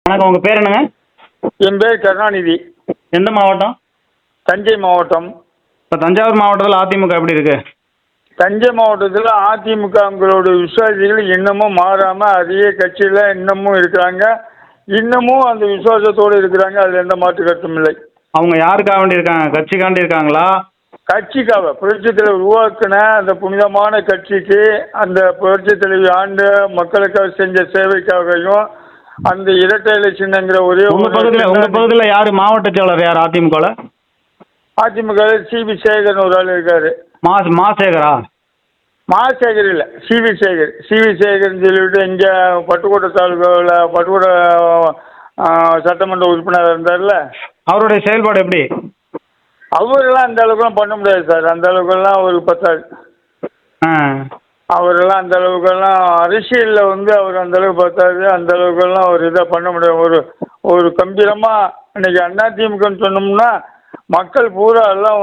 வணக்கம். உங்கள் பேர் என்னங்க? என் பேர் கருணாநிதி. எந்த மாவட்டம்? தஞ்சை மாவட்டம். இப்போ தஞ்சாவூர் மாவட்டத்தில் அதிமுக எப்படி இருக்கு? தஞ்சை மாவட்டத்தில் அதிமுகங்களோட விசுவாசிகள் இன்னமும் மாறாமல் அதே கட்சியில் இன்னமும் இருக்கிறாங்க. இன்னமும் அந்த விசுவாசத்தோடு இருக்கிறாங்க. அதில் எந்த மாற்று கருத்தும் இல்லை. அவங்க யாருக்காக வேண்டி இருக்காங்க? கட்சிக்காண்டி இருக்காங்களா? கட்சிக்காக புரட்சித் தலைவர் உருவாக்கின அந்த புனிதமான கட்சிக்கு, அந்த புரட்சித் தலைவி ஆண்டு மக்களுக்காக செஞ்ச சேவைக்காகவும், அந்த இரட்டை இலை சின்னங்கிற ஒரே உங்க பகுதியில் யாரு மாவட்ட செயலர்? யார் அதிமுகவில்? அதிமுக சிவி சேகர்னு ஒரு ஆள் இருக்காரு. மாசேகரா? மாசேகர் இல்லை, சிவி சேகர். சிவி சேகர்னு சொல்லிவிட்டு இங்கே பட்டுக்கோட்டை தாலுகாவில் பட்டுக்கோட்டை சட்டமன்ற உறுப்பினராக இருந்தார்ல. அவருடைய செயல்பாடு எப்படி? அவரெல்லாம் அந்த அளவுக்குலாம் பண்ண முடியாது சார். அந்த அளவுக்குலாம் ஒரு பத்தாது. அவரெல்லாம் அந்த அளவுக்கெல்லாம் அரசியலில் அவர் அந்த அளவுக்கு பார்த்தாரு. அந்த அளவுக்கெல்லாம் ஒரு இதை பண்ண முடியாது. ஒரு கம்பீரமாக இன்னைக்கு அதிமுகன்னு சொன்னோம்னா மக்கள் பூரா எல்லாம்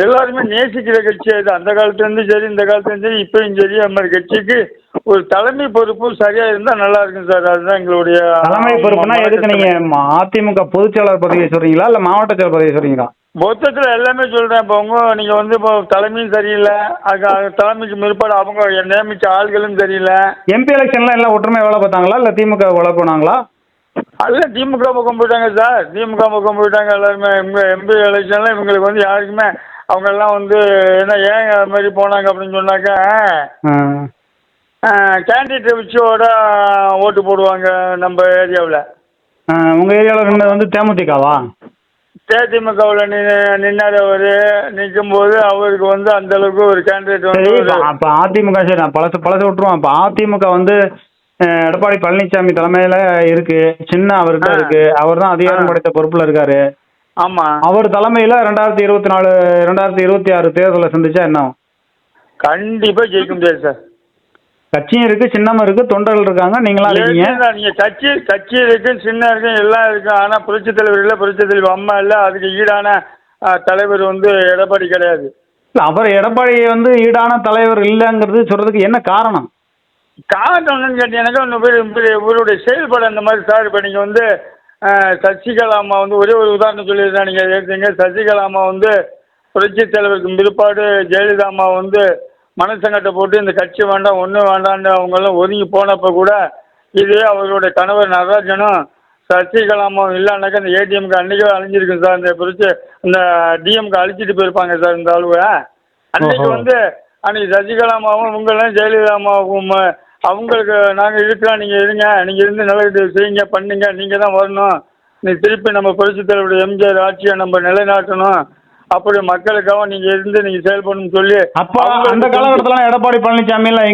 எல்லாருமே நேசிக்கிற கட்சி அது. அந்த காலத்துலேருந்து சரி, இந்த காலத்துலேருந்து சரி, இப்பயும் சரி, அந்த மாதிரி கட்சிக்கு ஒரு தலைமை பொறுப்பு சரியாக இருந்தால் நல்லா இருக்கும் சார். அதுதான் எங்களுடைய தலைமை பொறுப்புனா. எதுக்கு நீங்கள் அதிமுக பொதுச்செயலாளர் பதவியை சொல்கிறீங்களா இல்லை மாவட்ட செயலர் பதவியை சொல்கிறீங்களா? மொத்தத்தில் எல்லாமே சொல்கிறேன். இப்போ நீங்கள் இப்போ தலைமையும் சரியில்லை, அது தலைமைக்கு முற்பாடு அவங்க நியமித்த ஆள்களும் சரியில்லை. எம்பி எலெக்ஷன்லாம் எல்லாம் ஒற்றுமை வேலை பார்த்தாங்களா இல்லை திமுக வேலை போனாங்களா? எல்லாம் திமுக பக்கம் போயிட்டாங்க சார். திமுக பக்கம் போயிட்டாங்க எல்லாருமே. எம்பி எலெக்ஷன்லாம் இவங்களுக்கு யாருக்குமே அவங்க எல்லாம் என்ன ஏன் அது மாதிரி போனாங்க அப்படின்னு சொன்னாக்க, கேண்டிடேட்டை வச்சோட ஓட்டு போடுவாங்க நம்ம ஏரியாவில். உங்கள் ஏரியாவில் தேமுதிகவா? தேமுதிகவில் நின்னார். அவர் நிற்கும்போது அவருக்கு அந்த அளவுக்கு ஒரு கேண்டிடேட் அப்போ அதிமுக சரி, நான் பழச விட்டுருவோம். இப்போ அதிமுக எடப்பாடி பழனிசாமி தலைமையில இருக்கு. சின்ன அவர்கிட்ட இருக்கு. அவர் தான் அதிகாரம் படைத்த பொறுப்புல இருக்காரு. ஆமா. அவர் தலைமையில 2024 2026 தேர்தலை சந்திச்சா என்ன? கண்டிப்பா ஜெயிக்க முடியாது சார். கட்சியும் இருக்கு, சின்னமும் இருக்கு, தொண்டர்கள் இருக்காங்க, நீங்களா இருக்கீங்க. நீங்க கட்சி இருக்கு, சின்ன இருக்கு, எல்லாம் இருக்கு. ஆனா புரட்சி தலைவர் இல்ல, புரட்சி தலைவர் அம்மா இல்ல. அதுக்கு ஈடான தலைவர் எடப்பாடி கிடையாது. அவர் எடப்பாடி ஈடான தலைவர் இல்லைங்கிறது சொல்றதுக்கு என்ன காரணம்? காரணம் என்னன்னு கேட்டீங்கன்னா, இவருடைய செயல்பாடு அந்த மாதிரி சார். இப்போ நீங்கள் சசிகலா அம்மா ஒரே ஒரு உதாரணம் சொல்லியிருந்தா நீங்கள் எடுத்தீங்க. சசிகலா அம்மா புரட்சி தலைவருக்கு பிற்பாடு ஜெயலலிதா அம்மா மனசங்கட்டை போட்டு இந்த கட்சி வேண்டாம், ஒன்றும் வேண்டான்னு அவங்கெல்லாம் ஒதுங்கி போனப்போ கூட இதே அவர்களுடைய கணவர் நடராஜனும் சசிகலா அம்மா இல்லைன்னாக்கா இந்த ஏடிஎம்க்கு அன்றைக்கே அழிஞ்சிருக்கு சார். இந்த டிஎம்க்கு அழிச்சிட்டு போயிருப்பாங்க சார் இந்த அளவு. அன்றைக்கு அன்றைக்கி சசிகலா அம்மாவும் உங்களெல்லாம் ஜெயலலிதா அம்மாவும் அவங்களுக்கு நாங்கள் இருக்கிறோம், நீங்கள் இருங்க, நீங்கள் இருந்து நல்லது செய்யுங்க, பண்ணுங்க, நீங்கள் தான் வரணும், நீ திருப்பி நம்ம புரட்சி தலைவருடைய எம்ஜிஆர் ஆட்சியை நம்ம நிலைநாட்டணும், அப்படி மக்களுக்காக நீங்கள் இருந்து நீங்கள் செயல்படணும்னு சொல்லி. அப்போ அந்த காலகட்டத்தில் எடப்பாடி பழனிசாமிலாம்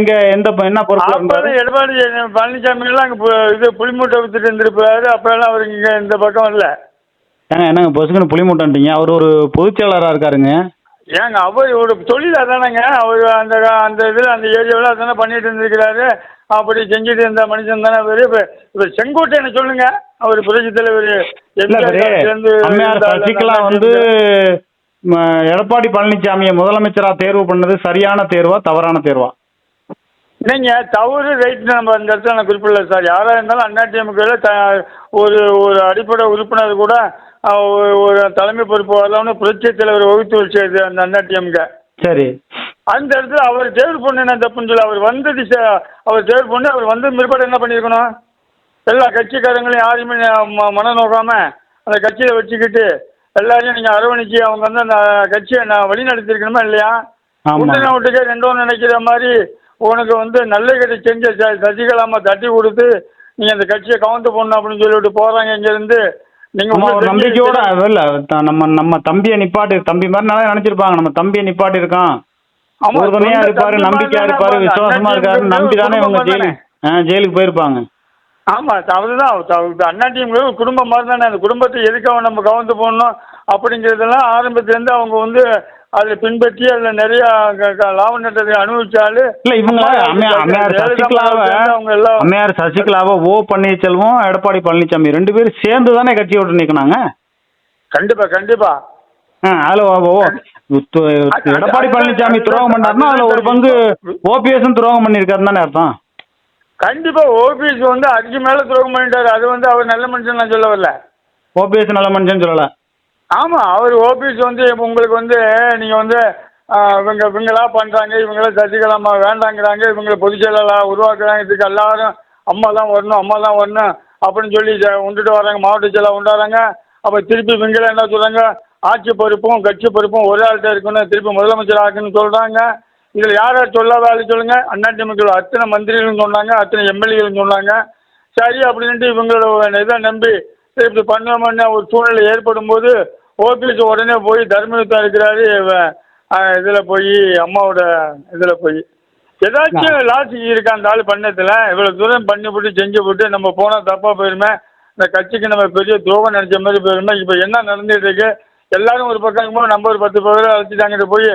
என்ன பொறுப்பு? எடப்பாடி பழனிசாமிலாம் அங்கே புலிமூட்டை வித்துட்டு இருந்திருப்பாரு. அப்போல்லாம் அவருக்கு இங்கே இந்த பக்கம் இல்லை. என்னங்க பொசுக்குன்னு புலிமூட்டைன்றீங்க? அவர் ஒரு பொதுச் செயலாளராக இருக்காருங்க. ஏங்க அவர் ஒரு தொழில் அதானங்க. அவர் அந்த இதில் அந்த ஏரியாவில் அதானே பண்ணிட்டு இருந்திருக்கிறாரு. அப்படி செஞ்சுட்டு இருந்த மனுஷன் தானே அவர். இப்போ செங்கோட்டையனை சொல்லுங்க, அவர் புரட்சி தலைவர் சசிகலா எடப்பாடி பழனிசாமியை முதலமைச்சராக தேர்வு பண்ணது சரியான தேர்வா தவறான தேர்வா? நீங்கள் தவறு ரைட்டு நம்ம அந்த இடத்துல நான் குறிப்பிடல சார். யாராக இருந்தாலும் அதிமுகவில் ஒரு அடிப்படை உறுப்பினர் கூட ஒரு தலைமை பொறுப்பு வரலாம்னு புரட்சி தலைவர் வகுத்து வச்சது அந்த அதிமுக. சரி. அந்த இடத்துல அவர் தேர்வு பண்ண என்ன தப்புன்னு சொல்லி அவர் தேர்வு பண்ணி அவர் பிற்பாடு என்ன பண்ணியிருக்கணும்? எல்லா கட்சிக்காரங்களையும் யாரையுமே மனம் நோக்காம அந்த கட்சியில் வச்சுக்கிட்டு எல்லாரையும் நீங்கள் அரவணைச்சி அவங்க அந்த கட்சியை நான் வழி நடத்திருக்கணுமா இல்லையா? முந்தின விட்டுக்கே ரெண்டும் நினைக்கிற மாதிரி உனக்கு நல்ல கட்சி செஞ்ச சசிகலாமா தட்டி கொடுத்து நீங்கள் அந்த கட்சியை கவுந்து போடணும் அப்படின்னு சொல்லிவிட்டு போகிறாங்க இங்கேருந்து. நம்பிக்கையோட இல்ல நம்ம தம்பியை நிப்பாட்டி, தம்பி மாதிரி நல்லா நினைச்சிருப்பாங்க, நம்ம தம்பியை நிப்பாட்டி இருக்கான், உறுதுணையா இருப்பாரு, நம்பிக்கையா இருப்பாரு, விசுவாசமா இருக்காரு, நம்பிதானே இவங்க ஜெயிலுக்கு போயிருப்பாங்க. ஆமா, அதுதான் அதிமுக குடும்பம் மாதிரி தானே. அந்த குடும்பத்தை எதுக்காக நம்ம கவர்ந்து போடணும் அப்படிங்கிறதெல்லாம் ஆரம்பத்திலேருந்து அவங்க அதில் பின்பற்றி அதில் நிறைய லாப நட்டத்தை அனுபவிச்சாலும் இல்லை. இவங்க அம்மையார் சசிகலாவை ஓ பன்னீர்செல்வம் எடப்பாடி பழனிசாமி 2 பேரும் சேர்ந்து தானே கட்சியை விட்டு நிற்கினாங்க. கண்டிப்பா. அதில் எடப்பாடி பழனிசாமி துரோகம் பண்ணாருன்னா அதில் ஒரு பங்கு ஓபிஎஸ் துரோகம் பண்ணியிருக்காரு தானே அர்த்தம். கண்டிப்பா ஓபிஎஸ் வந்து அதுக்கு மேல துரோகம் பண்ணிட்டாரு. அது வந்து அவர் நல்ல மனுஷன் நான் சொல்ல வரல. ஓபிஎஸ் நல்ல மனுஷன் சொல்லல. ஆமா, அவர் ஓபிஎஸ் வந்து உங்களுக்கு வந்து நீங்க வந்து இவங்களா பண்றாங்க, இவங்கள சசிகலாமா வேண்டாங்கிறாங்க, இவங்களை பொதுச் செயலாளர் உருவாக்குறாங்க, இதுக்கு எல்லாரும் அம்மா தான் வரணும் அப்படின்னு சொல்லி உண்டுட்டு வராங்க, மாவட்ட செயலாளர் உண்டாறாங்க. அப்ப திருப்பி இவங்கள என்ன சொல்றாங்க, ஆட்சி பொறுப்பும் கட்சி பொறுப்பும் ஒரே ஆள்கிட்ட இருக்குன்னு திருப்பி முதலமைச்சர் ஆக்குன்னு சொல்றாங்க. இதுல யார் சொல்லாத ஆளு சொல்லுங்க? அதிமுக அத்தனை மந்திரிகளும் சொன்னாங்க, அத்தனை எம்எல்ஏகளும் சொன்னாங்க. சரி அப்படின்ட்டு இவங்களோட இதை நம்பி இப்படி பண்ண ஒரு சூழ்நிலை ஏற்படும் போது ஓபிஎஸ் உடனே போய் தர்மயுத்தம் இருக்கிறாரு. இதுல போய் அம்மாவோட இதுல போய் ஏதாச்சும் லாஜிக் இருக்கா அந்த ஆள் பண்ணதுல? இவ்வளவு தூரம் பண்ணி போட்டு செஞ்சு போட்டு நம்ம போனா தப்பா போயிருமே, இந்த கட்சிக்கு நம்ம பெரிய துரோகம் நினைச்ச மாதிரி போயிருமே. இப்ப என்ன நடந்துட்டு இருக்கு? எல்லாரும் ஒரு பக்கம் போது நம்ம ஒரு 10 பேர் அழைச்சிட்டாங்கிட்டு போய்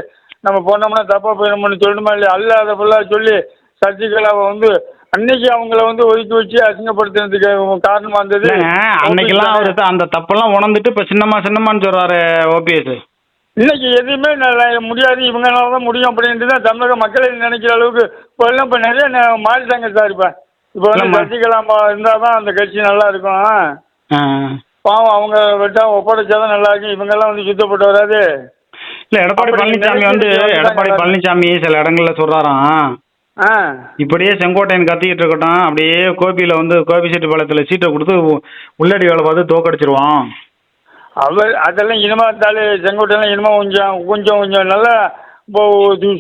நம்ம போனோம்னா தப்பா போயிடணும்னு சொல்லணுமா இல்லையா? அல்லாத பொருளாக சொல்லி சசிகலாவை வந்து அன்னைக்கு அவங்கள வந்து ஒதுக்கி வச்சு அசிங்கப்படுத்துறதுக்கு காரணமா இருந்தது. அன்னைக்கெல்லாம் அவரு அந்த தப்பெல்லாம் உணர்ந்துட்டு இப்ப சின்னமான்னு சொல்றாரு ஓபிஎஸ். இன்னைக்கு எதுவுமே முடியாது, இவங்களால தான் முடியும் அப்படின்ட்டு தான் தமிழக மக்களை நினைக்கிற அளவுக்கு இப்போ எல்லாம் இப்போ நிறைய மாறிட்டாங்க சார். இப்போ வந்து சசிகலாமா இருந்தால் தான் அந்த கட்சி நல்லா இருக்கும். பாவம் அவங்க விட்டா ஒப்படைச்சாதான் நல்லா இருக்கும். இவங்கெல்லாம் வந்து சுத்தப்பட்டு வராது. இல்ல எடப்பாடி பழனிசாமி சில இடங்கள்ல சொல்றாராம், இப்படியே செங்கோட்டையன் கத்திக்கிட்டு இருக்கட்டும், அப்படியே கோபியில வந்து கோபிச்செட்டிப்பாளையத்துல சீட்டை கொடுத்து உள்ளடி வேலை பார்த்து தோக்கடிச்சிருவான். அவர் அதெல்லாம் இனிமா இருந்தாலும் செங்கோட்டையெல்லாம் இனிமா கொஞ்சம் நல்லா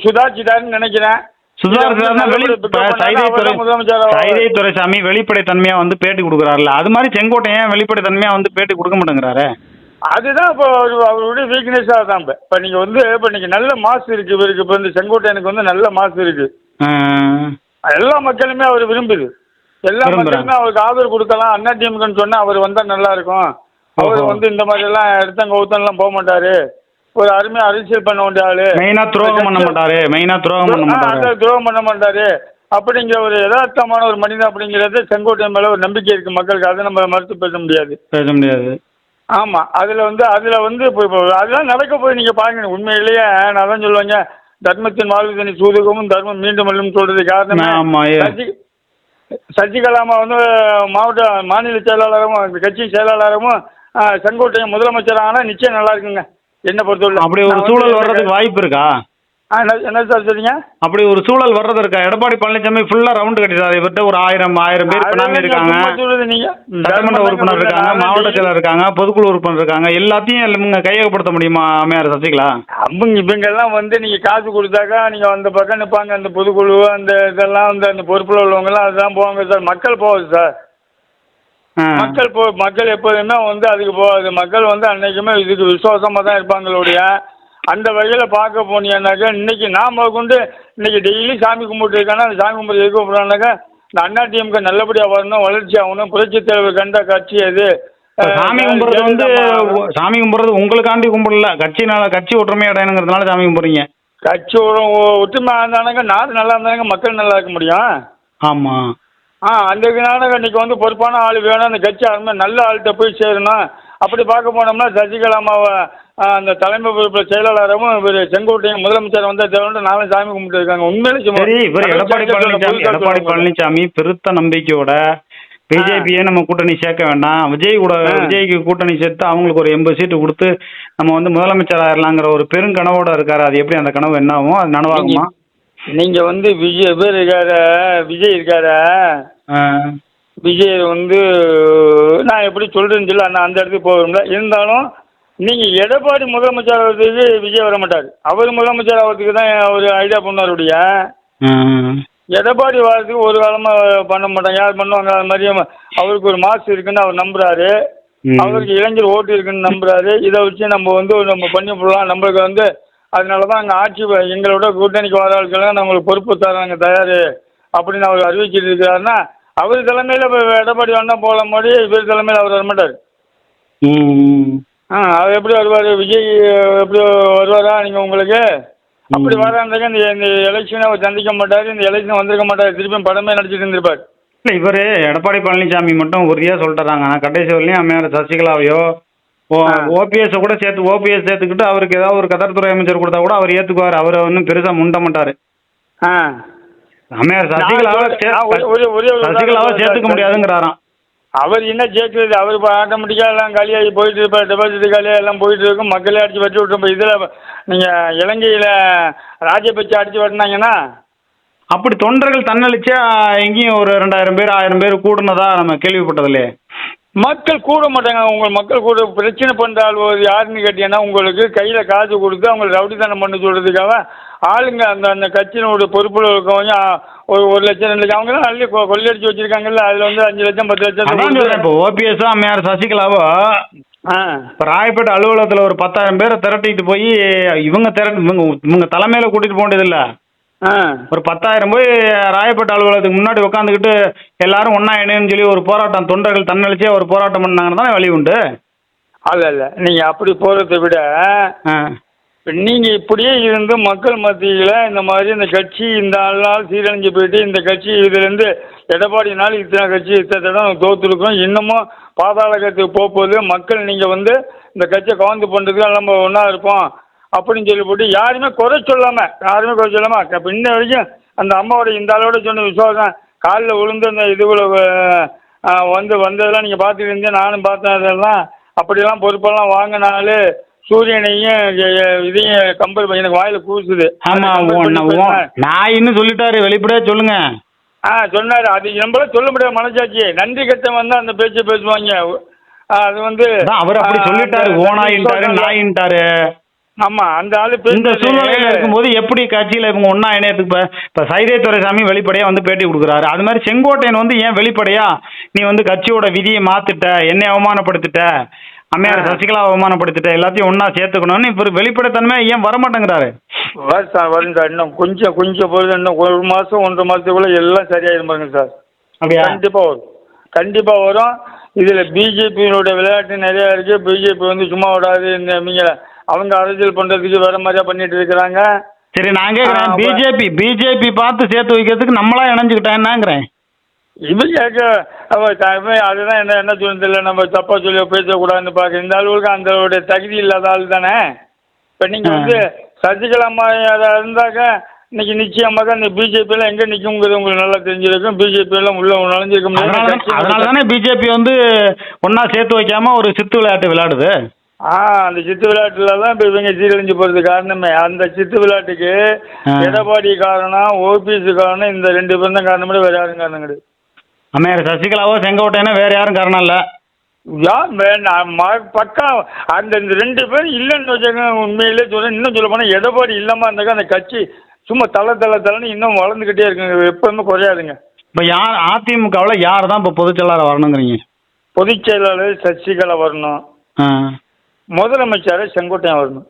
சுதாரிச்சுட்டாருன்னு நினைக்கிறேன். துரைசாமி வெளிப்படைத்தன்மையா வந்து பேட்டி கொடுக்குறாருல, அது மாதிரி செங்கோட்டையன் வெளிப்படைத்தன்மையா வந்து பேட்டி கொடுக்க மாட்டேங்கிறாரு. அதுதான் இப்போ அவருடைய வீக்னஸாக தான். இப்போ நீங்கள் வந்து இப்போ நீங்கள் நல்ல மாசு இருக்கு இவருக்கு. இப்போ இந்த செங்கோட்டையனுக்கு வந்து நல்ல மாசு இருக்கு. எல்லா மக்களுமே அவர் விரும்புது. எல்லா மக்களுமே அவருக்கு ஆதரவு கொடுக்கலாம். அதிமுகன்னு சொன்னா அவர் வந்தா நல்லா இருக்கும். அவர் வந்து இந்த மாதிரி எல்லாம் எடுத்தங்க ஊத்தலாம் போக மாட்டாரு. ஒரு அருமையா அரசியல் பண்ண வேண்டிய ஆளு. மெயினா துரோகம் பண்ண மாட்டாரு அப்படிங்கிற ஒரு யதார்த்தமான ஒரு மனிதன் அப்படிங்கிறது செங்கோட்டையன் மேல ஒரு நம்பிக்கை இருக்கு மக்களுக்கு. அதை நம்ம மறுத்து பேச முடியாது. ஆமா, அதுல வந்து இப்போ அதெல்லாம் நடக்க போய் நீங்க பாருங்க. உண்மையிலேயே நான் தான் சொல்லுவாங்க, தர்மத்தின் வாழ்வு தனி சூதுகமும் தர்மம் மீண்டும் வெல்லும் சொல்றது காரணம் சசிகலாமா வந்து மாநில செயலாளரும் கட்சி செயலாளரும் செங்கோட்டையன் முதலமைச்சர் ஆனா நிச்சயம் நல்லா இருக்குங்க என்ன பொறுத்தவரை. அப்படி ஒரு சூழல் வர்றதுக்கு வாய்ப்பு இருக்கா? என்ன சார் சொல்றீங்க? அப்படி ஒரு சூழல் வர்றது இருக்கா? எடப்பாடி பழனிசாமி ஃபுல்லா ரவுண்ட் கட்டிட்டாரு. இவர்கிட்ட ஒரு 1000 பேர் பண்ணாம இருக்காங்க, சட்டமன்ற உறுப்பினர் இருக்காங்க, மாவட்ட செயலர் இருக்காங்க, பொதுக்குழு உறுப்பினர் இருக்காங்க. எல்லாத்தையும் கையகப்படுத்த முடியுமா அம்மையார் சசிகலா? இவங்க எல்லாம் வந்து நீங்க காசு கொடுத்தாக்கா நீங்க அந்த பக்கம் நிற்பாங்க. அந்த பொதுக்குழு அந்த இதெல்லாம் அந்த பொறுப்புல உள்ளவங்க எல்லாம் அதுதான் போவாங்க சார். மக்கள் போகுது சார். மக்கள் எப்போதுமே வந்து அதுக்கு போகாது. மக்கள் வந்து அன்னைக்குமே இதுக்கு விசுவாசமா தான் இருப்பாங்களுடைய. அந்த வகையில் பார்க்க போனீங்கன்னாக்கா இன்னைக்கு நாம கொண்டு இன்னைக்கு டெய்லி சாமி கும்பிட்டு இருக்கானா, அந்த சாமி கும்பிட்டு எதுக்கு கூப்பிட்றாங்கனாக்கா இந்த அதிமுக நல்லபடியாக வரணும், வளர்ச்சி ஆகணும், புரட்சி தலைவர் கண்ட கட்சி அது. சாமி கும்பிட்றது வந்து சாமி கும்பிட்றது உங்களுக்காண்டி கும்பிடல, கட்சி ஒற்றுமை அடையணுங்கிறதுனால சாமி கும்பிட்றீங்க. கட்சி ஒற்றுமை இருந்தானாக்கா நாடு நல்லா இருந்தாங்க மக்கள் நல்லா இருக்க முடியும். ஆமாம். அந்த நாடகம் இன்னைக்கு வந்து பொறுப்பான ஆள் வேணும். அந்த கட்சி அதுமாதிரி நல்ல ஆள்கிட்ட போய் சேரணும். அப்படி பார்க்க போனோம்னா சசிகலாமாவை அந்த தலைமை பொறுப்பு செயலாளரும் இவர் செங்கோட்டையன் முதலமைச்சர் வந்த தேவையான நானும் சாமி கும்பிட்டு இருக்காங்க. உண்மையிலே எடப்பாடி பழனிசாமி பெருத்த நம்பிக்கையோட பிஜேபியே நம்ம கூட்டணி சேர்க்க வேண்டாம், விஜய்க்கு கூட்டணி சேர்த்து அவங்களுக்கு ஒரு 80 சீட்டு கொடுத்து நம்ம வந்து முதலமைச்சர் ஆயிடலாங்கிற ஒரு பெருங்கனவோட இருக்காரு. அது எப்படி அந்த கனவு என்ன ஆகும்? அது நனவாகுமா? நீங்க வந்து விஜய் இருக்காரு. விஜய் வந்து நான் எப்படி சொல்றேன்னு சொல்லி நான் அந்த இடத்துக்கு போகணும்ல. இருந்தாலும் நீங்க எடப்பாடி முதலமைச்சர் ஆகிறதுக்கு விஜய் வர மாட்டார். அவர் முதலமைச்சர் ஆகிறதுக்கு தான் ஒரு ஐடியா பண்ணாருடைய. எடப்பாடி வரதுக்கு ஒரு காலமா பண்ண மாட்டாங்க. யார் பண்ணுவாங்க? அது மாதிரி அவருக்கு ஒரு மாசு இருக்குன்னு அவர் நம்புறாரு. அவருக்கு இளைஞர் ஓட்டு இருக்குன்னு நம்புறாரு. இதை வச்சு நம்ம பண்ணி போடலாம். நம்மளுக்கு வந்து அதனாலதான் அங்கே ஆட்சி எங்களோட கூட்டணிக்கு வர ஆட்கள் நம்மளுக்கு பொறுப்பு தராங்க தயாரு அப்படின்னு அவர் அறிவிச்சிட்டு இருக்கிறாருன்னா அவர் தலைமையில எடப்பாடி வேணா போல மாதிரி இவர் தலைமையில் அவர் வரமாட்டார். அவர் எப்படி வருவார்? விஜய் எப்படி வருவாரா? நீங்கள் உங்களுக்கு அப்படி வராண்டாக்க இந்த எலெக்ஷனை அவர் சந்திக்க மாட்டார், இந்த எலெக்ஷன் வந்திருக்க மாட்டார், திருப்பியும் படமே நடிச்சிட்டு இருந்திருப்பார். இல்லை இவர் எடப்பாடி பழனிசாமி மட்டும் உறுதியாக சொல்லிட்டுறாங்க. ஆனால் கடைசி வரலையும் அம்மையார் சசிகலாவையோ ஓபிஎஸ் கூட சேர்த்துக்கிட்டு அவருக்கு ஏதாவது ஒரு கதர்துறை அமைச்சர் கொடுத்தா கூட அவர் ஏற்றுக்குவார். அவரை ஒன்றும் பெருசாக முண்ட மாட்டார். அம்மையார் சசிகலாவை சேர்த்துக்க முடியாதுங்கிறாராம். அவர் என்ன சேர்க்கிறது? அவர் இப்போ ஆட்டோமேட்டிக்காக எல்லாம் காலியாகி போயிட்டு இருப்பார். டெபாசிட் காலியாக எல்லாம் போயிட்டு இருக்கும். மக்களே அடித்து வெட்டி விட்டு இதில் நீங்கள் இலங்கையில் ராஜபட்ச அடித்து வெட்டினாங்கன்னா அப்படி தொண்டர்கள் தன்னழிச்சா எங்கேயும் ஒரு 2000 பேர் 1000 பேர் கூடுனதா நம்ம கேள்விப்பட்டதில்லையே. மக்கள் கூட மாட்டாங்க. உங்கள் மக்கள் கூட பிரச்சனை பண்ணுற ஆள் யாருன்னு கேட்டீங்கன்னா உங்களுக்கு கையில் காசு கொடுத்து அவங்களை ரவுடித்தனம் பண்ண சொல்கிறதுக்காக ஆளுங்க அந்த கட்சியினுடைய பொறுப்பில் இருக்கவங்க ஒரு 1 லட்சம் 2 லட்சம் அவங்களாம் அள்ளி கொள்ளையடிச்சு வச்சிருக்காங்கல்ல. அதில் வந்து 5 லட்சம் 10 லட்சம். இப்போ ஓபிஎஸ் அம்மையார் சசிகலாவோ இப்போ ராயப்பேட்டை அலுவலகத்தில் ஒரு 10,000 பேரை திரட்டிட்டு போய் இவங்க தலைமையில் கூட்டிகிட்டு போனதில்லை. ஒரு 10,000 போய் ராயப்பேட்டை அலுவலகத்துக்கு முன்னாடி உட்காந்துக்கிட்டு எல்லாரும் ஒன்றா இணையன்னு சொல்லி ஒரு போராட்டம், தொண்டர்கள் தன்னழிச்சே ஒரு போராட்டம் பண்ணாங்கன்னு தானே வழி உண்டு. அல்ல நீங்கள் அப்படி போகிறத விட நீங்கள் இப்படியே இருந்து மக்கள் மத்தியில் இந்த மாதிரி இந்த கட்சி இந்த நாள் சீரழிஞ்சு போயிட்டு இந்த கட்சி இதுலேருந்து எடப்பாடினால இத்தனை கட்சி இத்தனை தடம் தோற்றுருக்கோம், இன்னமும் பாதாளத்துக்கு போகும்போது மக்கள் நீங்கள் வந்து இந்த கட்சியை கவர்ந்து பண்ணுறதுக்கு நம்ம ஒன்றா இருப்போம் அப்படின்னு சொல்லி போட்டு யாருமே குறை சொல்லாமல் இப்போ இன்ன வரைக்கும் அந்த அம்மாவோட இந்த ஆளோட சொன்ன விசுவாசம் காலில் விழுந்து அந்த இதுக்குள்ள வந்ததெல்லாம் நீங்கள் பார்த்துட்டு இருந்தேன். நானும் பார்த்தேன். அதெல்லாம் அப்படியெல்லாம் பொறுப்பெல்லாம் வாங்கினாலே சூரியனையும் இதையும் கம்பல் எனக்கு வாயில் கூசுது. நான் இன்னும் சொல்லிட்டாரு, வெளிப்படையா சொல்லுங்க. சொன்னார். அது நம்மள சொல்ல முடியாது மனசாட்சி. நன்றி கட்டம் வந்து அந்த பேச்சை பேசுவாங்க. அது வந்து அவர் அப்படி சொல்லிட்டாரு, ஓனாயின்ட்டாரு நாயின்ட்டாரு. ஆமா, அந்த ஆளு இந்த சூழ்நிலையில இருக்கும்போது எப்படி கட்சியில இவங்க ஒன்னா இணையத்துக்கு இப்ப சைதை துரைசாமி வெளிப்படையா வந்து பேட்டி கொடுக்குறாரு. அது மாதிரி செங்கோட்டையன் வந்து ஏன் வெளிப்படையா நீ வந்து கட்சியோட விதியை மாத்திட்ட, என்னை அவமானப்படுத்திட்ட, அம்மையார் சசிகலா அவமானப்படுத்திட்ட, எல்லாத்தையும் ஒன்னா சேர்த்துக்கணும்னு இப்ப வெளிப்படைத்தன்மை ஏன் வரமாட்டேங்கிறாரு? வரும் சார். இன்னும் கொஞ்சம் பொழுது இன்னும் 1 மாசம் 1.5 மாசத்துக்குள்ள எல்லாம் சரியாயிரும் பாருங்க சார். அப்படியா? கண்டிப்பா வரும். இதுல பிஜேபியினுடைய விளையாட்டு நிறைய இருக்கு. பிஜேபி வந்து சும்மா விடாது. அவங்க அரசியல் பண்றதுக்கு வேற மாதிரியா பண்ணிட்டு இருக்கிறாங்க. சரி, நான் கேட்கிறேன், பிஜேபி பார்த்து சேர்த்து வைக்கிறதுக்கு நம்மளா இணைஞ்சுக்கிட்டேன்னாங்கிறேன். இவங்க அதுதான் என்ன சொல்லுதில்ல, நம்ம தப்பா சொல்லி பேசக்கூடாதுன்னு பார்க்க. இந்த அளவுக்கு அந்த தகுதி இல்லாத ஆள் தானே. இப்போ நீங்கள் வந்து சசிகலா அம்மா இருந்தாக்க இன்னைக்கு நிச்சயமாக இந்த பிஜேபியெல்லாம் எங்கே நிற்குங்கிறது உங்களுக்கு நல்லா தெரிஞ்சிருக்கும். பிஜேபியெல்லாம் உள்ள நுழைஞ்சிருக்க முடியாது. அதனால தானே பிஜேபி வந்து ஒன்றா சேர்த்து வைக்காம ஒரு சித்து விளையாட்டு விளையாடுது. அந்த சித்து விளையாட்டுல தான் இப்போ இவங்க சீரழிஞ்சு போகிறது காரணமே. அந்த சித்து விளையாட்டுக்கு எடப்பாடி காரணம், ஓபிஎஸ் காரணம், இந்த 2 பேரும் தான் காரணம். வேற யாரும் காரணம் கிடையாது. அம்மையார் சசிகலாவோ செங்கோட்டையனோ வேற யாரும் காரணம் இல்லை. பக்கா அந்த 2 பேரும் இல்லைன்னு வச்சுக்கோங்க. உண்மையிலே சொல்ல, இன்னும் சொல்ல போனால் எடப்பாடி இல்லாமல் இருந்தாக்கா அந்த கட்சி சும்மா தலைன்னு இன்னும் வளர்ந்துக்கிட்டே இருக்குங்க. எப்பவுமே குறையாதுங்க. இப்போ யார் அதிமுகவில் யார் தான் இப்போ பொதுச் செயலாளர் வரணுங்கிறீங்க? பொதுச் செயலாளர் சசிகலா வரணும், முதலமைச்சர் செங்கோட்டையன் வரணும்.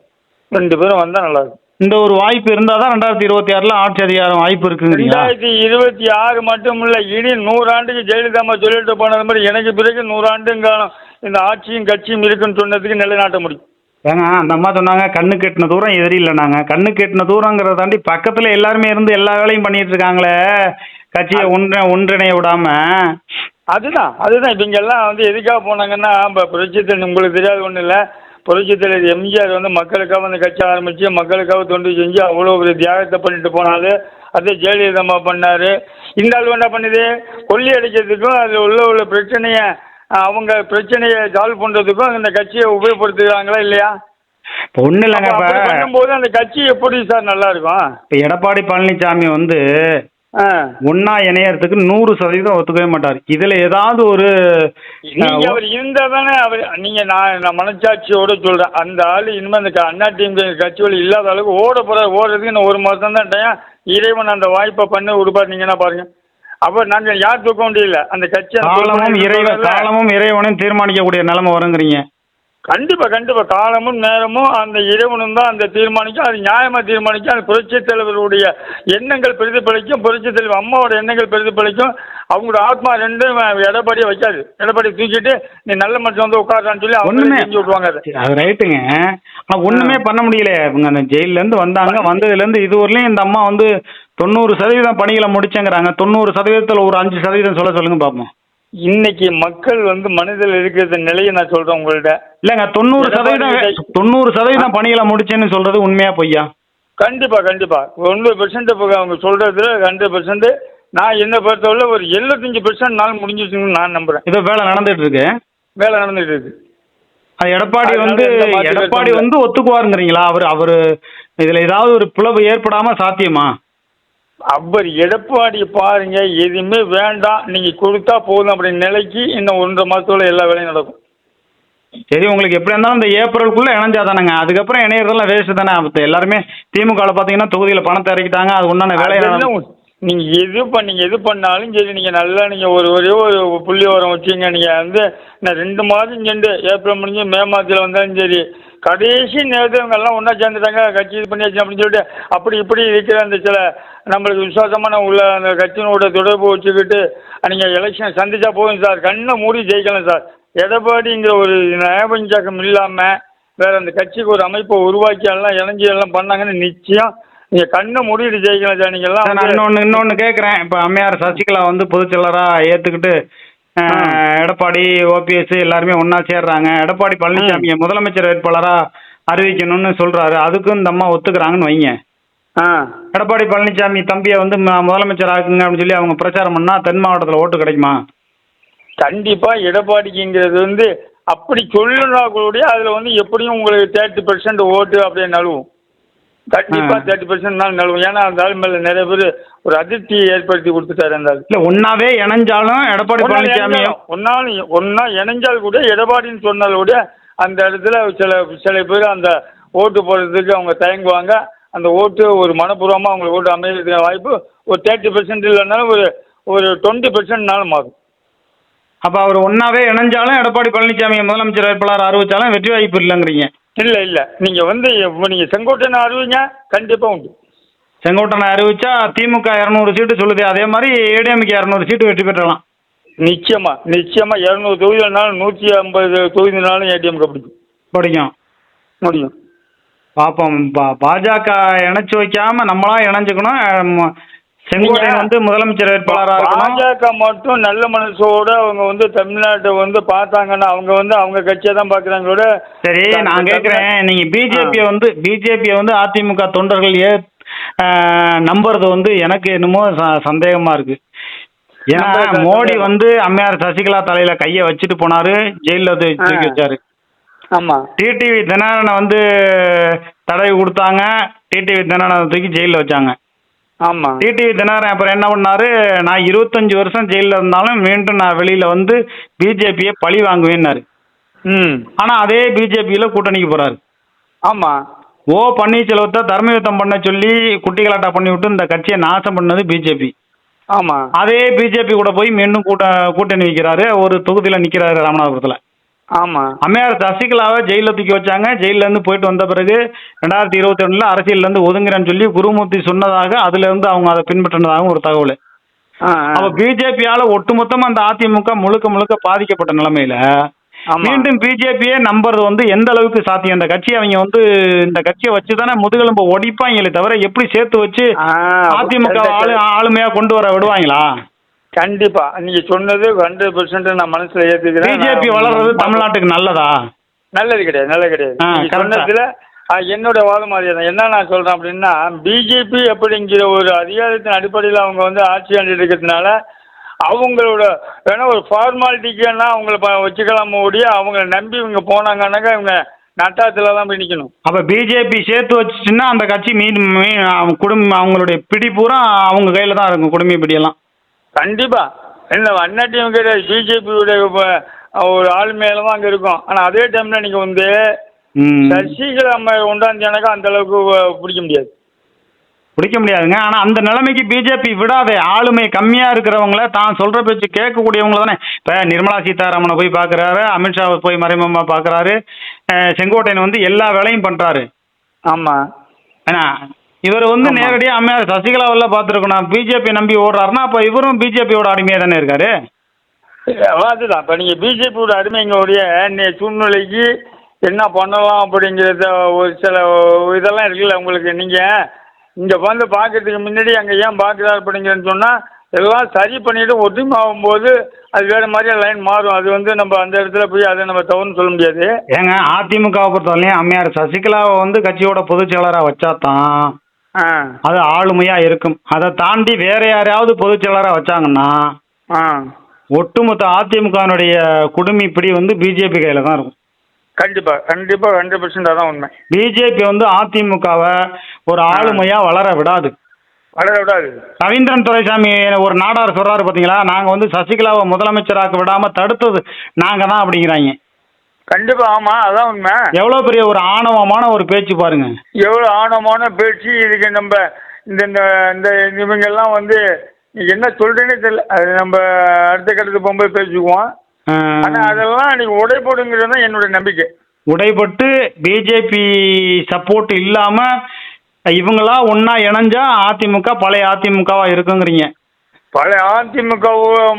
2 பேரும் வந்தால் நல்லா இருக்கும். இந்த ஒரு வாய்ப்பு இருந்தால் தான் 2026 ஆட்சி அதிகாரம் வாய்ப்பு இருக்குங்க. 2026 மட்டும் இல்லை, இனி 100 ஆண்டுக்கு ஜெயலலிதா அம்மா சொல்லிட்டு போனது மாதிரி எனக்கு பிறகு 100 ஆண்டுங்காலம் இந்த ஆட்சியும் கட்சியும் இருக்குன்னு சொன்னதுக்கு நிலைநாட்ட முடியும். ஏங்க அந்த அம்மா சொன்னாங்க, கண்ணு கெட்டின தூரம் எதிரி இல்லை. நாங்கள் கண்ணு கெட்டின தூரங்கிறத தாண்டி பக்கத்தில் எல்லாருமே இருந்து எல்லா வேலையும் பண்ணிட்டு இருக்காங்களே, கட்சியை ஒன்றிணைய விடாம. அதுதான் இவங்க எல்லாம் வந்து எதுக்காக போனாங்கன்னா, இப்போ புரட்சித்தலைவர் உங்களுக்கு தெரியாது ஒன்றும் இல்லை, புரட்சித்தலைவர் எம்ஜிஆர் வந்து மக்களுக்காக அந்த கட்சி ஆரம்பித்து மக்களுக்காக தொண்டு செஞ்சு அவ்வளோ ஒரு தியாகத்தை பண்ணிட்டு போனாரு. அதே ஜெயலலிதா அம்மா பண்ணார். இந்த ஆள் என்ன பண்ணுது, கொள்ளி அடிக்கிறதுக்கும் அதில் உள்ள பிரச்சனையை அவங்க பிரச்சனையை சால்வ் பண்ணுறதுக்கும் அந்த கட்சியை உபயோகப்படுத்துகிறாங்களா இல்லையா? ஒன்றும் இல்லைங்க. இப்போ பண்ணும்போது அந்த கட்சி எப்படி சார் நல்லா இருக்கும்? இப்போ எடப்பாடி பழனிசாமி வந்து ஒன்னா இணையறதுக்கு 100% ஒத்துக்கவே மாட்டார். இதுல ஏதாவது ஒரு அவர் இருந்தா தானே அவர். நீங்க நான் மனச்சாட்சியோட சொல்றேன், அந்த ஆளு இனிமே அந்த அண்ணா டிஎம்கே கட்சிகள் இல்லாத அளவுக்கு ஓடுறதுக்கு இன்னும் 1 மாசம் தான் டைம். இறைவன் அந்த வாய்ப்பை பண்ணி கொடுப்பாரு. நீங்க என்ன பாருங்க, அப்ப நாங்க யார் தூக்க முடியல அந்த கட்சி. காலமும் இறைவனும் தீர்மானிக்கக்கூடிய நிலைமை வருங்கிறீங்க. கண்டிப்பா காலமும் நேரமும் அந்த இறைவனும் தான் அந்த தீர்மானிக்கும். அது நியாயமா தீர்மானிக்கும். அது புரட்சித் தலைவருடைய எண்ணங்கள் பிரதிபலிக்கும். புரட்சித் தலைவர் அம்மாவோட எண்ணங்கள் பிரதிபலிக்கும். அவங்களோட ஆத்மா 2 எடப்பாடியை வைக்காது. எடப்பாடி தூக்கிட்டு நீ நல்ல மனுஷன் வந்து உட்காரான்னு சொல்லி அவங்க செஞ்சு விட்டுவாங்க. அது ரைட்டுங்க. ஆனால் ஒண்ணுமே பண்ண முடியல. இவங்க அந்த ஜெயில இருந்து வந்தாங்க, வந்ததுல இருந்து இதுவரையிலும் இந்த அம்மா வந்து 90% பணிகளை முடிச்சேங்கிறாங்க. 90%ல் ஒரு 5% சொல்லுங்க பாப்போம். இன்னைக்கு மக்கள் வந்து மனதில் இருக்கிற நிலையை நான் சொல்றேன் உங்கள்ட்ட. இல்லைங்க, 90% பணிகளை முடிச்சேன்னு சொல்றது உண்மையா பொய்யா? கண்டிப்பாக கண்டிப்பாக 100% இப்போ அவங்க சொல்கிறதுல 100%. நான் என்ன பொறுத்தவரை ஒரு 75% நாள் முடிஞ்சிச்சுன்னு நான் நம்புகிறேன். இதோ வேலை நடந்துட்டு இருக்கு. வேலை நடந்துகிட்டு இருக்கு. அது எடப்பாடி அதனால வந்து எந்த மாற்று எடப்பாடி கருத்தும் வந்து ஒத்துக்குவாருங்கிறீங்களா? அவர் இதுல ஏதாவது ஒரு பிளவு ஏற்படாம சாத்தியமா? அவர் எடப்பாடி பாருங்க, எதுவுமே வேண்டாம் நீங்கள் கொடுத்தா போதும் அப்படின்னு நிலைக்கு இன்னும் 1.5 மாதத்துல எல்லா வேலையும் நடக்கும். சரி, உங்களுக்கு எப்படி இருந்தாலும் இந்த ஏப்ரலுக்குள்ள இணைஞ்சாதானங்க. அதுக்கப்புறம் இணையறதெல்லாம் வேஸ்ட் தானே. அப்ப எல்லாருமே திமுகவில் பார்த்தீங்கன்னா தொகுதியில் பணத்தை இறக்கிட்டாங்க. அது உண்டான வேலையை நீங்கள் எது பண்ணாலும் சரி, நீங்கள் நல்லா நீங்கள் ஒரே ஒரு புள்ளி உரம் வச்சுங்க. நீங்கள் வந்து நான் 2 மாதம் சென்று ஏப்ரல் முடிஞ்சு மே மாதத்தில் வந்தாலும் சரி, கடைசி நேரத்தில் இவங்கெல்லாம் ஒன்றா சேர்ந்துட்டாங்க, கட்சி இது பண்ணியாச்சு அப்படின்னு சொல்லிட்டு அப்படி இப்படி இருக்கிற அந்த சில நம்மளுக்கு விசுவாசமான உள்ள அந்த கட்சியினோட தொடர்பு வச்சுக்கிட்டு நீங்கள் எலெக்ஷன் சந்திச்சா போதும் சார், கண்ணை மூடி ஜெயிக்கலாம் சார். எடப்பாடிங்கிற ஒரு நயபஞ்சாக்கம் இல்லாமல் வேற அந்த கட்சிக்கு ஒரு அமைப்பை உருவாக்கி எல்லாம் இணைஞ்சி எல்லாம் பண்ணாங்கன்னு நிச்சயம் நீங்கள் கண்ணை மூடிட்டு ஜெயிக்கலாம் சார். நீங்கள்லாம் இன்னொன்று கேட்குறேன். இப்போ அம்மையார் சசிகலா வந்து பொதுச் செயலராக ஏற்றுக்கிட்டு எடப்பாடி ஓபிஎஸ் எல்லாருமே ஒன்றா சேர்றாங்க. எடப்பாடி பழனிசாமியை முதலமைச்சர் வேட்பாளராக அறிவிக்கணும்னு சொல்கிறாரு. அதுக்கும் இந்த அம்மா ஒத்துக்கிறாங்கன்னு வைங்க. எடப்பாடி பழனிசாமி தம்பியை வந்து முதலமைச்சர் ஆக்குங்க அப்படின்னு சொல்லி அவங்க பிரச்சாரம் பண்ணால் தென் மாவட்டத்தில் ஓட்டு கிடைக்குமா? கண்டிப்பாக எடப்பாடிக்குங்கிறது வந்து அப்படி சொல்லுனா கூட அதில் வந்து எப்படியும் உங்களுக்கு 30% ஓட்டு அப்படியே நழுவும். கண்டிப்பாக 30% நழுவும். ஏன்னா அந்த ஆள் மேலே நிறைய பேர் ஒரு அதிருப்தியை ஏற்படுத்தி கொடுத்துட்டாரு. அந்த ஆள் இல்லை ஒன்றாவே இணைஞ்சாலும் எடப்பாடி பழனிசாமி ஒன்றா இணைஞ்சால் கூட எடப்பாடின்னு சொன்னால் கூட அந்த இடத்துல சில பேர் அந்த ஓட்டு போடுறதுக்கு அவங்க தயங்குவாங்க. அந்த ஓட்டு ஒரு மனப்பூர்வமாக அவங்களுக்கு ஓட்டு அமைகிறதுக்கு வாய்ப்பு ஒரு 30% இல்லைனாலும் ஒரு 20%னாலும் மாறும். அப்போ அவர் ஒன்றாவே இணைஞ்சாலும் எடப்பாடி பழனிசாமியை முதலமைச்சர் வேட்பாளர் அறிவிச்சாலும் வெற்றி வாய்ப்பு இல்லைங்கிறீங்க? இல்லை நீங்கள் வந்து நீங்கள் செங்கோட்டையனை அறிவிங்க, கண்டிப்பாக உண்டு. செங்கோட்டனை அறிவிச்சா திமுக 200 சீட்டு சொல்லுது. அதே மாதிரி ஏடிஎம்கே 200 சீட்டு வெற்றி பெற்றலாம். நிச்சயமாக 200 தொகுதினாலும் 150 தொகுதினாலும் ஏடிஎம்கே பிடிக்கும் முடியும். பார்ப்போம். பாஜக இணைச்சு வைக்காம நம்மளா இணைஞ்சுக்கணும். செங்கோட்டையன் வந்து முதலமைச்சர் வேட்பாளராக இருக்கணும். பாஜக மட்டும் நல்ல மனசோட அவங்க வந்து தமிழ்நாட்டை வந்து பார்த்தாங்கன்னா அவங்க கட்சியை தான் பார்க்குறாங்களோட. சரி, நான் கேட்குறேன், நீங்கள் பிஜேபியை வந்து அதிமுக தொண்டர்கள் நம்புறது வந்து எனக்கு என்னமோ சந்தேகமாக இருக்கு. ஏன்னா மோடி வந்து அம்மையார் சசிகலா தலையில கையை வச்சுட்டு போனாரு, ஜெயிலில் தூக்கி வச்சாரு. ஆமாம், டிடிவி தினகரனை வந்து தடவி கொடுத்தாங்க, டிடிவி தினகரனை தூக்கி ஜெயிலில் வச்சாங்க. ஆமாம், டிடிவி தினகரன் அப்புறம் என்ன பண்ணாரு, நான் 25 வருஷம் ஜெயிலில் இருந்தாலும் மீண்டும் நான் வெளியில் வந்து பிஜேபியை பழி வாங்குவேன்னாரு. ஆனால் அதே பிஜேபியில் கூட்டணிக்கு போகிறாரு. ஆமாம், பன்னீர்செல்வத்தை தர்மயுத்தம் பண்ண சொல்லி குட்டிகளாட்டா பண்ணி விட்டு இந்த கட்சியை நாசம் பண்ணது பிஜேபி. ஆமாம், அதே பிஜேபி கூட போய் மீண்டும் கூட்டணி வைக்கிறாரு. ஒரு தொகுதியில் நிற்கிறாரு ராமநாதபுரத்தில். ஆமாம், அம்மையார் சசிகலாவை ஜெயிலில் தூக்கி வச்சாங்க. ஜெயிலேருந்து போயிட்டு வந்த பிறகு 2022 அரசியல்லேருந்து ஒதுங்குறேன்னு சொல்லி குருமூர்த்தி சொன்னதாக அதுலேருந்து அவங்க அதை பின்பற்றினதாகவும் ஒரு தகவல். அப்போ பிஜேபியால் ஒட்டுமொத்தமாக அந்த அதிமுக முழுக்க பாதிக்கப்பட்ட நிலைமையில மீண்டும் பிஜேபியே நம்புறது வந்து எந்த அளவுக்கு சாத்தியம்? இந்த கட்சி அவங்க வந்து இந்த கட்சியை வச்சு தானே முதுகெலும்பு ஒடிப்பாங்களே தவிர எப்படி சேர்த்து வச்சு அதிமுக ஆளுமையாக கொண்டு வர விடுவாங்களா? கண்டிப்பா நீங்க சொன்னது 100% நான் மனசுல ஏத்துக்கிறேன். பிஜேபி வளர்றது தமிழ்நாட்டுக்கு நல்லதா? நல்லது கிடையாது. சொன்னதுல என்னோட வாதம் மாதிரியா என்ன நான் சொல்றேன் அப்படின்னா, பிஜேபி அப்படிங்கிற ஒரு அதிகாரத்தின் அடிப்படையில் அவங்க வந்து ஆட்சி ஆண்டு இருக்கிறதுனால அவங்களோட வேணா ஒரு ஃபார்மாலிட்டிக்குன்னா அவங்கள வச்சுக்கலாம் ஓடி அவங்கள நம்பி இவங்க போனாங்கன்னாக்கா இவங்க நட்டாத்துல தான் போய் நிற்கணும். அப்போ பிஜேபி சேர்த்து வச்சுச்சுன்னா அந்த கட்சி குடும்பம் அவங்களுடைய பிடி பூரா அவங்க கையில் தான் இருக்கும், குடும்ப பிடியெல்லாம். கண்டிப்பா இல்லை அண்ணாட்டியும் கிடையாது, பிஜேபியோடைய ஒரு ஆளுமையில தான் அங்கே இருக்கும். ஆனால் அதே டைம்ல நீங்கள் வந்து சசிகலா அம்மா உண்டாந்தானாக்கா அந்த அளவுக்கு பிடிக்க முடியாதுங்க. ஆனால் அந்த நிலைமைக்கு பிஜேபி விடாதே. ஆளுமை கம்மியாக இருக்கிறவங்கள தான் சொல்கிற பேச்சு கேட்கக்கூடியவங்கள தானே. இப்போ நிர்மலா சீதாராமனை போய் பார்க்குறாரு, அமித்ஷாவை போய் மறைமுகமாக பார்க்குறாரு, செங்கோட்டையன் வந்து எல்லா வேலையும் பண்ணுறாரு. ஆமாம், ஏன்னா இவர் வந்து நேரடியாக அம்மையார் சசிகலாவெல்லாம் பார்த்துருக்கணும். பிஜேபி நம்பி ஓடுறாருன்னா அப்போ இவரும் பிஜேபியோட அடிமையாக தானே இருக்காரு. அதுதான் இப்போ நீங்கள் பிஜேபியோட அடிமைங்களுடைய சூழ்நிலைக்கு என்ன பண்ணலாம் அப்படிங்கிறத ஒரு சில இதெல்லாம் இருக்குல்ல உங்களுக்கு. நீங்கள் இங்கே வந்து பார்க்கறதுக்கு முன்னாடி அங்கே ஏன் பார்க்குறாரு அப்படிங்கிறன்னு சொன்னால் எல்லாம் சரி பண்ணிவிட்டு ஒற்றுமை ஆகும்போது அது வேறு மாதிரியே லைன் மாறும். அது வந்து நம்ம அந்த இடத்துல போய் அதை நம்ம தவறுன்னு சொல்ல முடியாது. ஏங்க அதிமுகவை பொறுத்தவரையும் அம்மையார் சசிகலாவை வந்து கட்சியோட பொதுச் செயலராக வச்சா தான் ஆ அது ஆளுமையா இருக்கும். அதை தாண்டி வேற யாரையாவது பொதுச் செயலாளரா வச்சாங்கன்னா ஆ ஒட்டுமொத்த அதிமுகனுடைய குடுமி பிடி வந்து பிஜேபி கையில தான் இருக்கும். கண்டிப்பா கண்டிப்பா 100% அதான் உண்மை. பிஜேபி வந்து அதிமுகவை ஒரு ஆளுமையா வளர விடாது. வளர விடாது. ரவீந்திரன் துரைசாமி ஒரு நாடார் சொல்றாரு பாத்தீங்களா, நாங்க வந்து சசிகலாவை முதலமைச்சராக்க விடாம தடுத்தது நாங்க தான் அப்படிங்கிறாங்க. கண்டிப்பா ஆமா, அதான் உண்மை. எவ்வளவு பெரிய ஒரு ஆணவமான ஒரு பேச்சு பாருங்க. எவ்வளவு ஆணவமான பேச்சு இதுக்கு. நம்ம இந்த இந்த இவங்கெல்லாம் வந்து என்ன சொல்றேன்னே தெரியல. அது நம்ம அடுத்த கட்டத்துக்கு போகும்போது பேசிக்குவோம். ஆனா அதெல்லாம் நீங்க உடைபடுங்கிறது தான் என்னோட நம்பிக்கை. உடைபட்டு பிஜேபி சப்போர்ட் இல்லாம இவங்களா ஒன்னா இணைஞ்சா அதிமுக பழைய அதிமுகவா இருக்குங்கிறீங்க. பழைய அதிமுக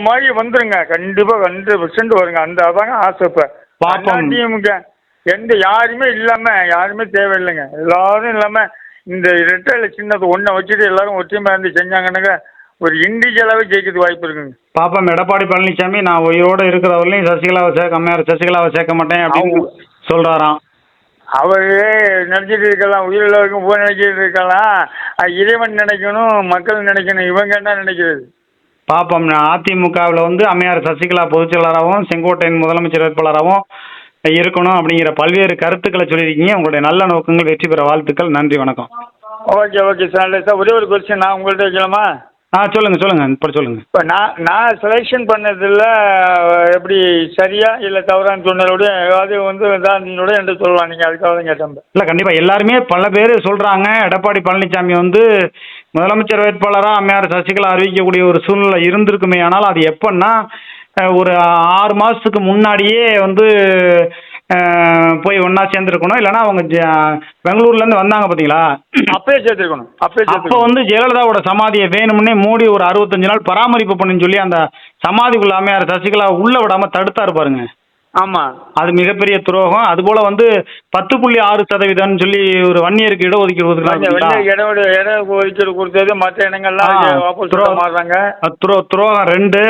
மாதிரி வந்துருங்க. கண்டிப்பா 100% வருங்க. அந்த அதாங்க ஆசை. இப்ப அதிமுக யாருமே இல்லாம யாருமே தேவையில்லைங்க. எல்லாரும் இல்லாம இந்த இரட்டை சின்னத்தை ஒன்றை வச்சுட்டு எல்லாரும் ஒற்றுமையா இருந்து செஞ்சாங்கன்னாங்க ஒரு இண்டிவிஜுவலாவே ஜெயிக்கிறதுக்கு வாய்ப்பு இருக்குங்க. பாப்போம். எடப்பாடி பழனிசாமி நான் உயிரோட இருக்கிறவர்களையும் சசிகலாவை சேர்க்க மாட்டேன் அப்படின்னு சொல்றாராம். அவரே நினைச்சிட்டு இருக்கலாம், உயிரில் வரைக்கும் போய் நினைச்சிட்டு இருக்கலாம். இறைவன் நினைக்கணும், மக்கள் நினைக்கணும். இவங்க என்ன நினைக்கிறது? பாப்போம். அதிமுகவில் வந்து அம்மையார் சசிகலா பொதுச் செயலாளராகவும் செங்கோட்டையன் முதலமைச்சர் வேட்பாளராகவும் இருக்கணும் அப்படிங்கிற பல்வேறு கருத்துக்களை சொல்லியிருக்கீங்க. உங்களுடைய நல்ல நோக்கங்கள் வெற்றி பெற வாழ்த்துக்கள். நன்றி, வணக்கம். Okay sir. ஒரே ஒரு கொஸ்டின் நான் உங்கள்கிட்ட வைக்கலாமா? சொல்லுங்க. இப்போ சொல்லுங்க. இப்போ நான் செலெக்ஷன் பண்ணதில் எப்படி சரியா இல்லை தவறான்னு சொன்னதோட அது வந்து நீங்களோட என்று சொல்லலாம். நீங்கள் அதுக்காக தான் கேட்டேன். இல்லை, கண்டிப்பாக எல்லாருமே பல பேர் சொல்கிறாங்க எடப்பாடி பழனிசாமி வந்து முதலமைச்சர் வேட்பாளராக அம்மையார் சசிகலா அறிவிக்கக்கூடிய ஒரு சூழ்நிலை இருந்திருக்குமே. ஆனால் அது எப்போன்னா ஒரு 6 மாதத்துக்கு முன்னாடியே வந்து போய் ஒன்னா சேர்ந்துருக்கணும். இல்லைன்னா அவங்க பெங்களூர்லேருந்து வந்தாங்க பார்த்தீங்களா, அப்பயே சேர்த்துருக்கணும். அப்போ வந்து ஜெயலலிதாவோட சமாதியை வேணும்னே மோடி ஒரு 65 நாள் பராமரிப்பு பண்ணுன்னு சொல்லி அந்த சமாதிக்குள்ள அம்மையார் சசிகலா உள்ள விடாம தடுத்தாரு பாருங்க. ஆமா, அது மிகப்பெரிய துரோகம். அது போல வந்து 10.6% சொல்லி ஒரு வன்னியருக்கு இடஒதுக்கீடு ஒதுக்கீடு கொடுத்தது மற்ற இடங்கள்லாம் துரோகம் 2.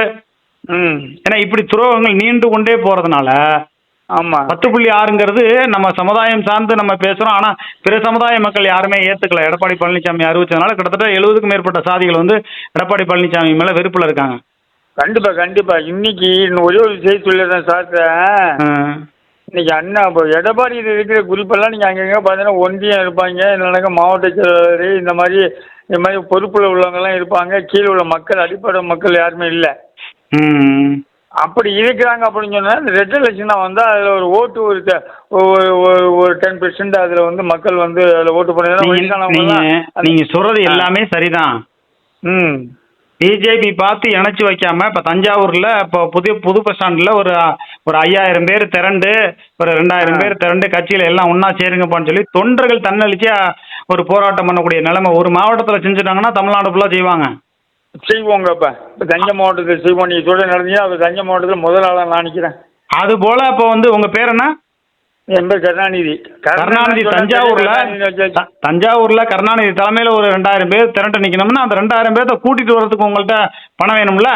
ஏன்னா இப்படி துரோகங்கள் நீண்டு கொண்டே போறதுனால 10.6ங்கிறது நம்ம சமுதாயம் சார்ந்து நம்ம பேசுறோம். ஆனா பிற சமுதாய மக்கள் யாருமே ஏத்துக்கல. எடப்பாடி பழனிசாமி அறிவிச்சதுனால கிட்டத்தட்ட 70க்கும் மேற்பட்ட சாதிகள் வந்து எடப்பாடி பழனிசாமி மேல வெறுப்புல இருக்காங்க. கண்டிப்பா. இன்னைக்கு ஒரே ஒரு செய்தி சொல்லிடுறேன் சார். இன்னைக்கு அண்ணா எடப்பாடி இருக்கிற குறிப்பெல்லாம் நீங்க அங்கங்க பாத்தீங்கன்னா ஒன்றியம் இருப்பாங்க, இல்லைனாக்கா மாவட்ட செயலாளர் இந்த மாதிரி பொறுப்புல உள்ளவங்க எல்லாம் இருப்பாங்க. கீழே உள்ள மக்கள், அடிப்படை மக்கள் யாருமே இல்லை. அப்படி இருக்கிறாங்க அப்படின்னு சொன்னா இந்த ரெட் எலெக்ஷனா வந்தா அதுல ஒரு ஓட்டு ஒரு 10% அதுல வந்து மக்கள் வந்து அதுல ஓட்டு பண்ணுறாங்க. நீங்க சொல்றது எல்லாமே சரிதான். பிஜேபி பார்த்து இணைச்சு வைக்காம இப்ப தஞ்சாவூர்ல இப்போ புது பஸ் ஸ்டாண்ட்ல ஒரு 5000 பேர் திரண்டு ஒரு 2000 பேர் திரண்டு கட்சியில எல்லாம் ஒன்னா சேருங்கப்பான்னு சொல்லி தொண்டர்கள் தன்னழிச்சா ஒரு போராட்டம் பண்ணக்கூடிய நிலைமை ஒரு மாவட்டத்துல செஞ்சுட்டாங்கன்னா தமிழ்நாடு ஃபுல்லா செய்வாங்க. செய்வோங்க. இப்போ தஞ்சை மாவட்டத்தில் செய்வோம். நீங்கள் சொல்ல நடந்தீங்க. அது தஞ்சை மாவட்டத்தில் முதல் ஆளாக நான் நினைக்கிறேன். அது போல இப்போ வந்து உங்க பேர் என்ன? என் பேர் கருணாநிதி. தஞ்சாவூர்ல கருணாநிதி தலைமையில ஒரு 2000 பேர் திரண்டு நிக்கணும்னா அந்த 2000 பேர்த்த கூட்டிட்டு வர்றதுக்கு உங்கள்கிட்ட பணம் வேணும்ல?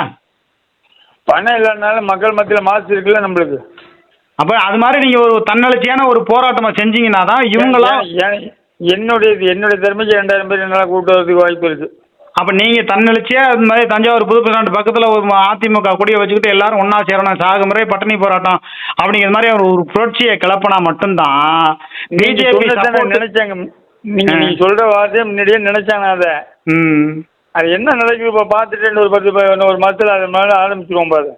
பணம் இல்லைனாலும் மக்கள் மத்தியில் மாசு இருக்குல்ல நம்மளுக்கு. அப்ப அது மாதிரி நீங்க ஒரு தன்னெழுச்சியான ஒரு போராட்டமா செஞ்சீங்கன்னா தான் இவங்களாம் என்னுடைய திறமைக்கு 2000 பேர் என்னால் கூட்டு வரதுக்கு வாய்ப்பு இருக்கு. அப்ப நீங்க தன்னெழுச்சியா இந்த மாதிரி தஞ்சாவூர் புது பஸ் ஸ்டாண்ட் பக்கத்துல ஒரு அதிமுக கொடியை வச்சுக்கிட்டு எல்லாரும் ஒன்னா சேரணும், சாகுமுறை பட்டணி போராட்டம் அப்படிங்கிற மாதிரி ஒரு புரட்சியை கிளப்பினா மட்டும்தான் பிஜேபி நினைச்சாங்க. நீங்க சொல்ற வார்த்தையை முன்னாடியே நினைச்சாங்க. அது என்ன நடக்குது இப்ப பாத்துட்டு ஒரு மாசத்துல அது மேல ஆரம்பிச்சிருவோம் பாரு.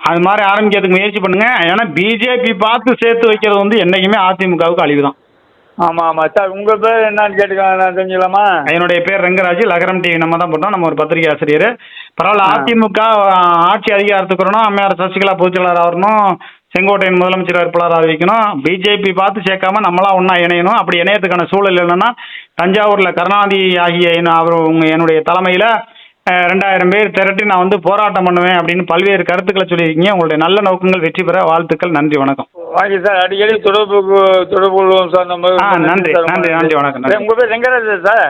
அது மாதிரி ஆரம்பிக்கிறதுக்கு முயற்சி பண்ணுங்க. ஏன்னா பிஜேபி பார்த்து சேர்த்து வைக்கிறது வந்து என்னைக்குமே அதிமுகவுக்கு அழிவுதான். ஆமா சார். உங்க பேர் என்னன்னு கேட்டுக்கலாம், நான் தெரிஞ்சுக்கலாமா? என்னுடைய பேர் ரங்கராஜ். லகரம் டிவி நம்ம தான் போட்டோம். நம்ம ஒரு பத்திரிகை ஆசிரியர். பரவாயில்ல, அதிமுக ஆட்சி அதிகாரத்துக்கு வரணும், அம்மையார் சசிகலா பொதுச் செயலாளர் வரணும், செங்கோட்டையன் முதலமைச்சர் வேட்பாளர் அறிவிக்கணும். பிஜேபி பார்த்து சேர்க்காம நம்மளா ஒன்னா இணையணும். அப்படி இணையத்துக்கான சூழல் இல்லைன்னா தஞ்சாவூர்ல கருணாநிதி ஆகிய என்னுடைய தலைமையில 2000 பேர் திரட்டி நான் வந்து போராட்டம் பண்ணுவேன் அப்படின்னு பல்வேறு கருத்துக்களை சொல்லியிருக்கீங்க. உங்களுடைய நல்ல நோக்கங்கள் வெற்றி பெற வாழ்த்துக்கள். நன்றி, வணக்கம். வாங்கி சார். அடிக்கடி தொடர்பு கொள்வோம் சார். நம்ம நன்றி, வணக்கம். உங்க பேர் ரெங்கராஜ் சார்?